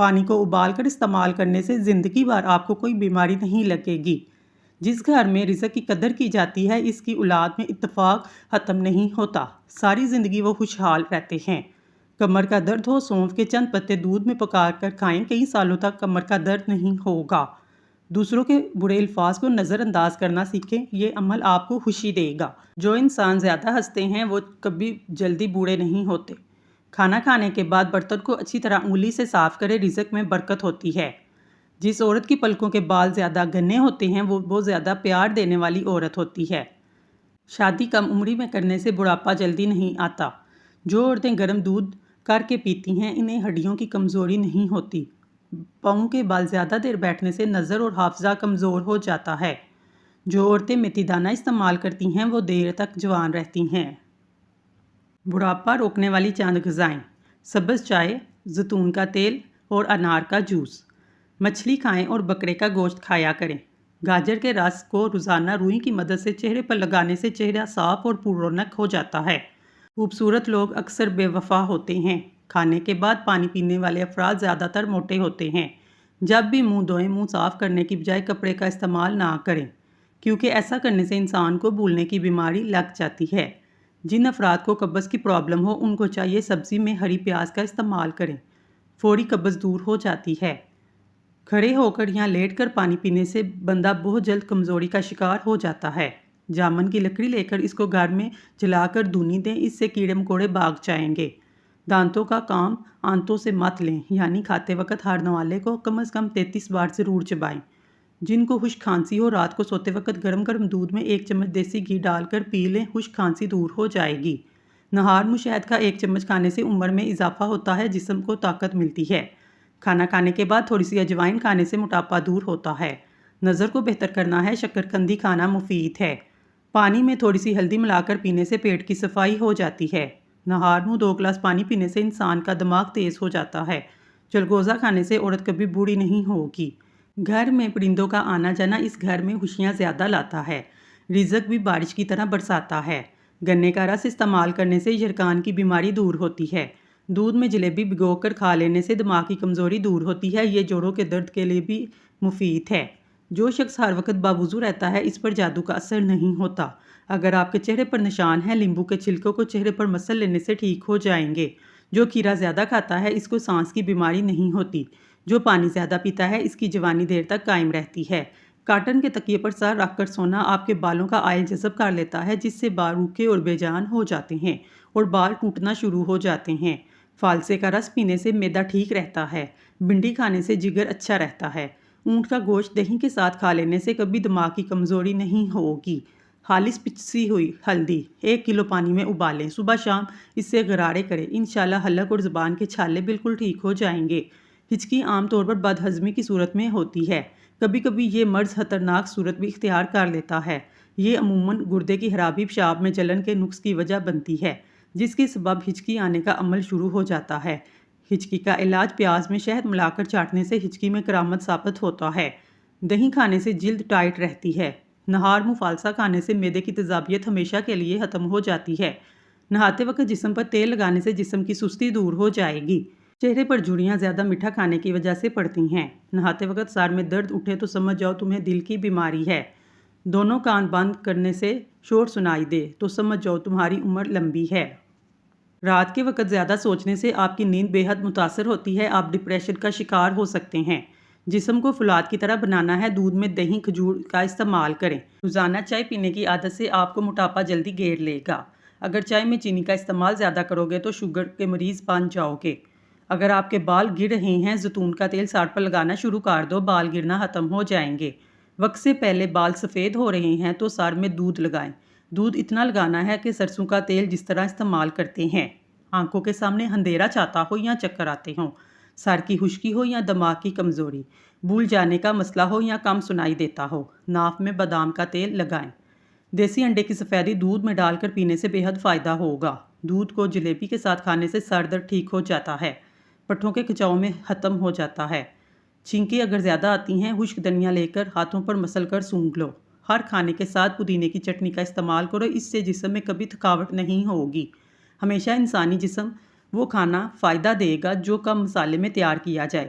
پانی کو ابال کر استعمال کرنے سے زندگی بھر آپ کو کوئی بیماری نہیں لگے گی۔ جس گھر میں رزق کی قدر کی جاتی ہے اس کی اولاد میں اتفاق ختم نہیں ہوتا، ساری زندگی وہ خوشحال رہتے ہیں۔ کمر کا درد ہو، سونف کے چند پتے دودھ میں پکا کر کھائیں، کئی سالوں تک کمر کا درد نہیں ہوگا۔ دوسروں کے برے الفاظ کو نظر انداز کرنا سیکھیں، یہ عمل آپ کو خوشی دے گا۔ جو انسان زیادہ ہنستے ہیں وہ کبھی جلدی بوڑھے نہیں ہوتے۔ کھانا کھانے کے بعد برتن کو اچھی طرح انگلی سے صاف کریں، رزق میں برکت ہوتی ہے۔ جس عورت کی پلکوں کے بال زیادہ گھنے ہوتے ہیں وہ زیادہ پیار دینے والی عورت ہوتی ہے۔ شادی کم عمری میں کرنے سے بڑھاپا جلدی نہیں آتا۔ جو عورتیں گرم دودھ کر کے پیتی ہیں انہیں ہڈیوں کی کمزوری نہیں ہوتی۔ پاؤں کے بال زیادہ دیر بیٹھنے سے نظر اور حافظہ کمزور ہو جاتا ہے۔ جو عورتیں میتھی دانہ استعمال کرتی ہیں وہ دیر تک جوان رہتی ہیں۔ بڑھاپا روکنے والی چند غذائیں: سبز چائے، زیتون کا تیل اور انار کا جوس۔ مچھلی کھائیں اور بکرے کا گوشت کھایا کریں۔ گاجر کے رس کو روزانہ روئی کی مدد سے چہرے پر لگانے سے چہرہ صاف اور پر رونق ہو جاتا ہے۔ خوبصورت لوگ اکثر بے وفا ہوتے ہیں۔ کھانے کے بعد پانی پینے والے افراد زیادہ تر موٹے ہوتے ہیں۔ جب بھی منہ دھوئیں، منہ صاف کرنے کی بجائے کپڑے کا استعمال نہ کریں، کیونکہ ایسا کرنے سے انسان کو بھولنے کی بیماری لگ جاتی ہے۔ جن افراد کو قبض کی پرابلم ہو ان کو چاہیے سبزی میں ہری پیاز کا استعمال کریں، فوری قبض دور ہو جاتی ہے۔ کھڑے ہو کر یا لیٹ کر پانی پینے سے بندہ بہت جلد کمزوری کا شکار ہو جاتا ہے۔ جامن کی لکڑی لے کر اس کو گھر میں جلا کر دھونی دیں، اس سے کیڑے مکوڑے بھاگ جائیں گے۔ دانتوں کا کام آنتوں سے مت لیں، یعنی کھاتے وقت ہر نوالے کو کم از کم 33 بار ضرور چبائیں۔ جن کو خشک کھانسی ہو رات کو سوتے وقت گرم گرم دودھ میں 1 چمچ دیسی گھی ڈال کر پی لیں، خشک کھانسی دور ہو جائے گی۔ نہار میں شہد کا 1 چمچ کھانے سے عمر میں اضافہ ہوتا ہے، جسم کو طاقت ملتی ہے۔ کھانا کھانے کے بعد تھوڑی سی اجوائن کھانے سے موٹاپا دور ہوتا ہے۔ نظر کو بہتر کرنا ہے، شکرقندی کھانا مفید ہے۔ پانی میں تھوڑی سی ہلدی ملا کر پینے سے پیٹ کی صفائی ہو جاتی ہے۔ نہار میں 2 گلاس پانی پینے سے انسان کا دماغ تیز ہو جاتا ہے۔ چلگوزہ کھانے سے عورت کبھی بوڑھی نہیں ہوگی۔ گھر میں پرندوں کا آنا جانا اس گھر میں خوشیاں زیادہ لاتا ہے، رزق بھی بارش کی طرح برساتا ہے۔ گنے کا رس استعمال کرنے سے یرقان کی بیماری دور ہوتی ہے۔ دودھ میں جلیبی بھگو کر کھا لینے سے دماغ کی کمزوری دور ہوتی ہے، یہ جوڑوں کے درد کے لیے بھی مفید ہے۔ جو شخص ہر وقت باوضو رہتا ہے اس پر جادو کا اثر نہیں ہوتا۔ اگر آپ کے چہرے پر نشان ہے، لیمبو کے چھلکوں کو چہرے پر مسل لینے سے ٹھیک ہو جائیں گے۔ جو کھیرا زیادہ کھاتا ہے اس کو سانس کی بیماری نہیں ہوتی۔ جو پانی زیادہ پیتا ہے اس کی جوانی دیر تک قائم رہتی ہے۔ کاٹن کے تکیے پر سر رکھ کر سونا آپ کے بالوں کا آئل جذب کر لیتا ہے، جس سے بال روکھے اور بے جان ہو جاتے ہیں اور بال ٹوٹنا شروع ہو جاتے ہیں۔ فالسے کا رس پینے سے معدہ ٹھیک رہتا ہے۔ بھنڈی کھانے سے جگر اچھا رہتا ہے۔ اونٹ کا گوشت دہی کے ساتھ کھا لینے سے کبھی دماغ کی کمزوری نہیں ہوگی۔ خالص پسی ہوئی ہلدی 1 کلو پانی میں ابالیں، صبح شام اس سے غرارے کریں، انشاءاللہ حلق اور زبان کے چھالے بالکل ٹھیک ہو جائیں گے۔ ہچکی عام طور پر بد ہضمی کی صورت میں ہوتی ہے، کبھی کبھی یہ مرض خطرناک صورت بھی اختیار کر لیتا ہے۔ یہ عموماً گردے کی خرابی، پیشاب میں جلن کے نقص کی وجہ بنتی ہے، جس کے سبب ہچکی آنے کا عمل شروع ہو جاتا ہے۔ ہچکی کا علاج پیاز میں شہد ملا کر چاٹنے سے ہچکی میں کرامت ثابت ہوتا ہے۔ دہی کھانے سے جلد ٹائٹ رہتی ہے۔ نہار منہ فالسا کھانے سے معدے کی تیزابیت ہمیشہ کے لیے ختم ہو جاتی ہے۔ نہاتے وقت جسم پر تیل لگانے سے جسم کی سستی دور ہو جائے گی۔ چہرے پر جھریاں زیادہ میٹھا کھانے کی وجہ سے پڑتی ہیں۔ نہاتے وقت سر میں درد اٹھے تو سمجھ جاؤ تمہیں دل کی بیماری ہے۔ دونوں کان بند کرنے سے شور سنائی دے تو سمجھ جاؤ تمہاری عمر لمبی ہے۔ رات کے وقت زیادہ سوچنے سے آپ کی نیند بے حد متاثر ہوتی ہے، آپ ڈپریشن کا شکار ہو سکتے ہیں۔ جسم کو فولاد کی طرح بنانا ہے، دودھ میں دہی کھجور کا استعمال کریں۔ روزانہ چائے پینے کی عادت سے آپ کو موٹاپا جلدی گھیر لے گا۔ اگر چائے میں چینی کا استعمال زیادہ کرو گے تو شوگر کے مریض بن جاؤ گے۔ اگر آپ کے بال گر رہے ہیں، زیتون کا تیل سر پر لگانا شروع کر دو، بال گرنا ختم ہو جائیں گے۔ وقت سے پہلے بال سفید ہو رہے ہیں تو سر میں دودھ لگائیں۔ دودھ اتنا لگانا ہے کہ سرسوں کا تیل جس طرح استعمال کرتے ہیں۔ آنکھوں کے سامنے اندھیرا چاہتا ہو یا چکر آتے ہوں، سر کی خشکی ہو یا دماغ کی کمزوری، بھول جانے کا مسئلہ ہو یا کم سنائی دیتا ہو، ناف میں بادام کا تیل لگائیں۔ دیسی انڈے کی سفیدی دودھ میں ڈال کر پینے سے بے حد فائدہ ہوگا۔ دودھ کو جلیبی کے ساتھ کھانے سے سر درد ٹھیک ہو جاتا ہے، پٹھوں کے کھچاؤ میں ختم ہو جاتا ہے۔ چھینکیں اگر زیادہ آتی ہیں، خشک دھنیا لے کر ہاتھوں پر مسل کر سونگھ لو۔ ہر کھانے کے ساتھ پودینے کی چٹنی کا استعمال کرو، اس سے جسم میں کبھی تھکاوٹ نہیں ہوگی۔ ہمیشہ انسانی جسم وہ کھانا فائدہ دے گا جو کم مسالے میں تیار کیا جائے۔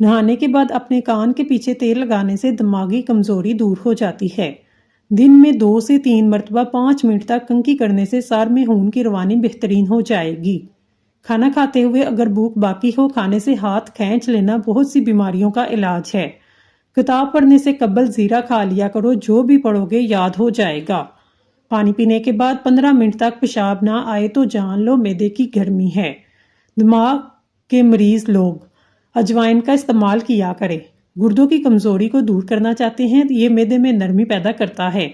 نہانے کے بعد اپنے کان کے پیچھے تیل لگانے سے دماغی کمزوری دور ہو جاتی ہے۔ دن میں 2 سے 3 مرتبہ 5 منٹ تک کنگھی کرنے سے سر میں خون کی روانی بہترین ہو جائے گی۔ کھانا کھاتے ہوئے اگر بھوک باقی ہو، کھانے سے ہاتھ کھینچ لینا بہت سی بیماریوں کا علاج ہے۔ کتاب پڑھنے سے قبل زیرہ کھا لیا کرو، جو بھی پڑھو گے یاد ہو جائے گا۔ پانی پینے کے بعد 15 منٹ تک پیشاب نہ آئے تو جان لو معدے کی گرمی ہے۔ دماغ کے مریض لوگ اجوائن کا استعمال کیا کریں۔ گردوں کی کمزوری کو دور کرنا چاہتے ہیں، یہ معدے میں نرمی پیدا کرتا ہے۔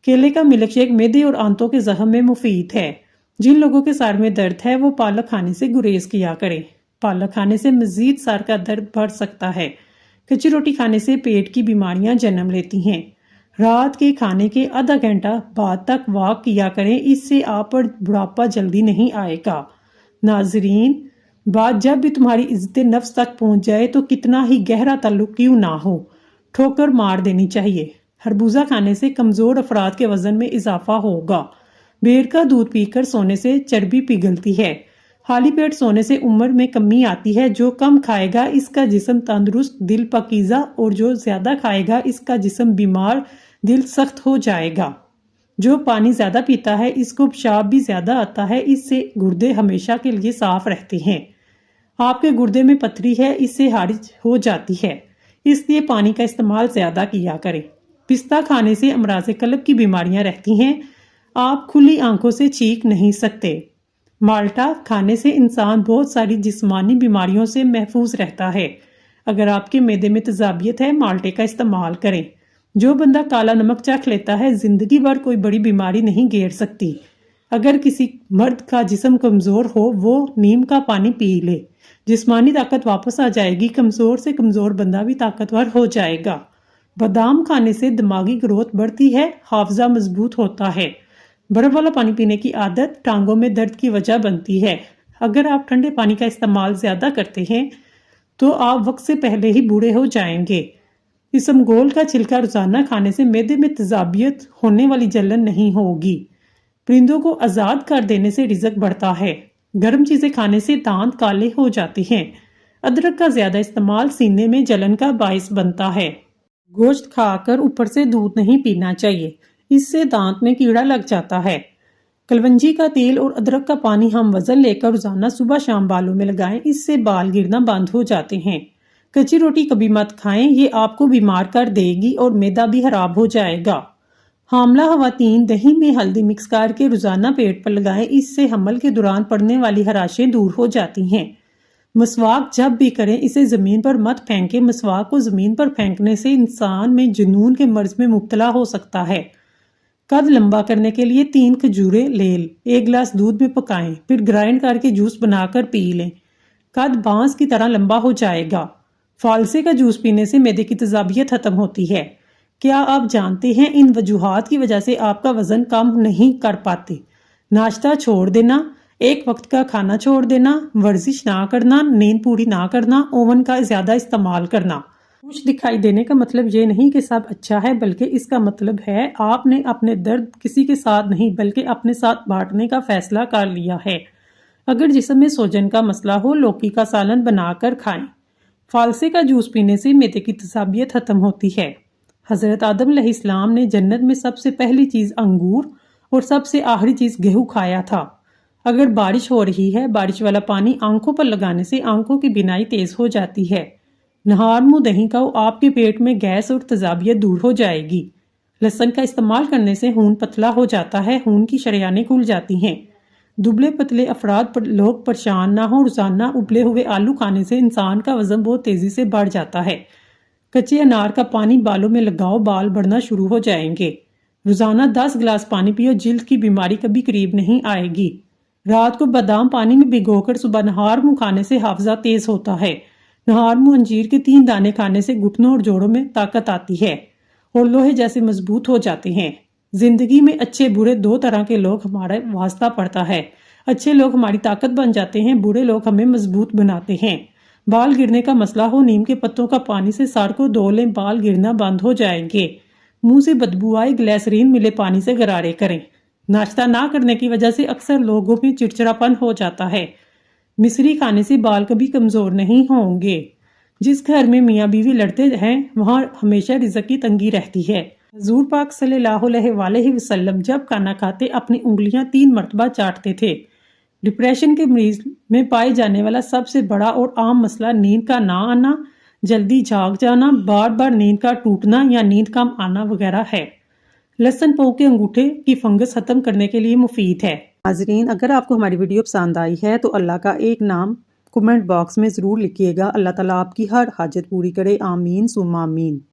کیلے کا ملک شیک معدے اور آنتوں کے زخم میں مفید ہے۔ جن لوگوں کے سر میں درد ہے وہ پالک کھانے سے گریز کیا کریں۔ پالک کھانے سے مزید سر کا درد بڑھ سکتا ہے۔ کچی روٹی کھانے سے پیٹ کی بیماریاں جنم لیتی ہیں۔ رات کے کھانے کے آدھا گھنٹہ بعد تک واک کیا کریں، اس سے آپ پر بڑھاپا جلدی نہیں آئے گا۔ ناظرین، بات جب بھی تمہاری عزت نفس تک پہنچ جائے تو کتنا ہی گہرا تعلق کیوں نہ ہو، ٹھوکر مار دینی چاہیے۔ خربوزہ کھانے سے کمزور افراد کے وزن میں اضافہ ہوگا۔ بھیڑ کا دودھ پی کر سونے سے چربی پگھلتی ہے۔ خالی پیٹ سونے سے عمر میں کمی آتی ہے۔ جو کم کھائے گا اس کا جسم تندرست، دل پاکیزہ، اور جو زیادہ کھائے گا اس کا جسم بیمار، دل سخت ہو جائے گا۔ جو پانی زیادہ پیتا ہے اس کو پیشاب بھی زیادہ آتا ہے، اس سے گردے ہمیشہ کے لیے صاف رہتے ہیں۔ آپ کے گردے میں پتھری ہے، اس سے خارج ہو جاتی ہے، اس لیے پانی کا استعمال زیادہ کیا کریں۔ پستہ کھانے سے امراض قلب کی بیماریاں رہتی ہیں، آپ کھلی آنکھوں سے چیخ نہیں سکتے۔ مالٹا کھانے سے انسان بہت ساری جسمانی بیماریوں سے محفوظ رہتا ہے۔ اگر آپ کے معدے میں تیزابیت ہے، مالٹے کا استعمال کریں۔ جو بندہ کالا نمک چکھ لیتا ہے زندگی بھر کوئی بڑی بیماری نہیں گھیر سکتی۔ اگر کسی مرد کا جسم کمزور ہو وہ نیم کا پانی پی لے، جسمانی طاقت واپس آ جائے گی۔ کمزور سے کمزور بندہ بھی طاقتور ہو جائے گا۔ بادام کھانے سے دماغی گروتھ بڑھتی ہے، حافظہ مضبوط ہوتا ہے۔ برف والا پانی پینے کی عادت ٹانگوں میں درد کی وجہ بنتی ہے۔ اگر آپ ٹھنڈے پانی کا استعمال زیادہ کرتے ہیں تو آپ وقت سے پہلے ہی بوڑھے ہو جائیں گے۔ اسمگول کا چھلکا روزانہ کھانے سے معدے میں تیزابیت ہونے والی جلن نہیں ہوگی۔ پرندوں کو آزاد کر دینے سے رزق بڑھتا ہے۔ گرم چیزیں کھانے سے دانت کالے ہو جاتے ہیں۔ ادرک کا زیادہ استعمال سینے میں جلن کا باعث بنتا ہے۔ گوشت کھا کر اوپر سے دودھ نہیں پینا چاہیے، اس سے دانت میں کیڑا لگ جاتا ہے۔ کلونجی کا تیل اور ادرک کا پانی ہم وزن لے کر روزانہ صبح شام بالوں میں لگائیں، اس سے بال گرنا بند ہو جاتے ہیں۔ کچی روٹی کبھی مت کھائیں، یہ آپ کو بیمار کر دے گی اور معدہ بھی خراب ہو جائے گا۔ حاملہ خواتین دہی میں ہلدی مکس کر کے روزانہ پیٹ پر لگائیں، اس سے حمل کے دوران پڑنے والی خراشیں دور ہو جاتی ہیں۔ مسواک جب بھی کریں اسے زمین پر مت پھینکیں، مسواک کو زمین پر پھینکنے سے انسان میں جنون کے مرض میں مبتلا ہو سکتا ہے۔ قد لمبا کرنے کے لیے 3 کھجوریں لے 1 گلاس دودھ میں پکائیں، پھر گرائنڈ کر کے جوس بنا کر پی لیں۔ قد بانس کی طرح لمبا ہو جائے گا۔ فالسے کا جوس پینے سے معدے کی تیزابیت ختم ہوتی ہے۔ کیا آپ جانتے ہیں ان وجوہات کی وجہ سے آپ کا وزن کم نہیں کر پاتے؟ ناشتہ چھوڑ دینا، ایک وقت کا کھانا چھوڑ دینا، ورزش نہ کرنا، نیند پوری نہ کرنا، اوون کا زیادہ استعمال کرنا۔ خوش دکھائی دینے کا مطلب یہ نہیں کہ سب اچھا ہے، بلکہ اس کا مطلب ہے آپ نے اپنے درد کسی کے ساتھ نہیں بلکہ اپنے ساتھ بانٹنے کا فیصلہ کر لیا ہے۔ اگر جسم میں سوجن کا مسئلہ ہو، لوکی کا سالن بنا کر کھائیں۔ فالسے کا جوس پینے سے معدے کی تیزابیت ختم ہوتی ہے۔ حضرت آدم علیہ السلام نے جنت میں سب سے پہلی چیز انگور اور سب سے آخری چیز گیہوں کھایا تھا۔ اگر بارش ہو رہی ہے، بارش والا پانی آنکھوں پر لگانے سے آنکھوں کی بینائی تیز ہو جاتی ہے۔ نہار منہ دہی کھاؤ، آپ کے پیٹ میں گیس اور تیزابیت دور ہو جائے گی۔ لہسن کا استعمال کرنے سے خون پتلا ہو جاتا ہے، خون کی شریانیں کھل جاتی ہیں۔ دبلے پتلے افراد پر لوگ پریشان نہ ہوں، روزانہ ابلے ہوئے آلو کھانے سے انسان کا وزن بہت تیزی سے بڑھ جاتا ہے۔ کچے انار کا پانی بالوں میں لگاؤ، بال بڑھنا شروع ہو جائیں گے۔ روزانہ 10 گلاس پانی پیو، جلد کی بیماری کبھی قریب نہیں آئے گی۔ رات کو بادام پانی میں بھگو کر صبح نہار منہ کھانے سے حافظہ تیز ہوتا ہے۔ نہار منہ انجیر کے 3 دانے کھانے سے گھٹنوں اور جوڑوں میں طاقت آتی ہے اور لوہے جیسے مضبوط ہو جاتے ہیں۔ زندگی میں اچھے برے 2 طرح کے لوگ ہمارا واسطہ پڑتا ہے۔ اچھے لوگ ہماری طاقت بن جاتے ہیں، برے لوگ ہمیں مضبوط بناتے ہیں۔ بال گرنے کا مسئلہ ہو، نیم کے پتوں کا پانی سے سر کو دھو لیں، بال گرنا بند ہو جائیں گے۔ منہ سے بدبو آئے، گلیسرین ملے پانی سے غرارے کریں۔ ناشتہ نہ کرنے کی وجہ سے اکثر لوگوں میں چڑچڑاپن ہو جاتا ہے۔ مصری کھانے سے بال کبھی کمزور نہیں ہوں گے۔ جس گھر میں میاں بیوی لڑتے ہیں وہاں ہمیشہ رزق کی تنگی رہتی ہے۔ حضور پاک صلی اللہ علیہ وآلہ وسلم جب کھانا کھاتے اپنی انگلیاں 3 مرتبہ چاٹتے تھے۔ ڈپریشن کے مریض میں پائے جانے والا سب سے بڑا اور عام مسئلہ نیند کا نہ آنا، جلدی جاگ جانا، بار بار نیند کا ٹوٹنا یا نیند کم آنا وغیرہ ہے۔ لہسن پاؤ کے انگوٹھے کی فنگس ختم کرنے کے لیے مفید ہے۔ ناظرین، اگر آپ کو ہماری ویڈیو پسند آئی ہے تو اللہ کا ایک نام کمنٹ باکس میں ضرور لکھیے گا۔ اللہ تعالیٰ آپ کی ہر حاجت پوری کرے، آمین ثم آمین۔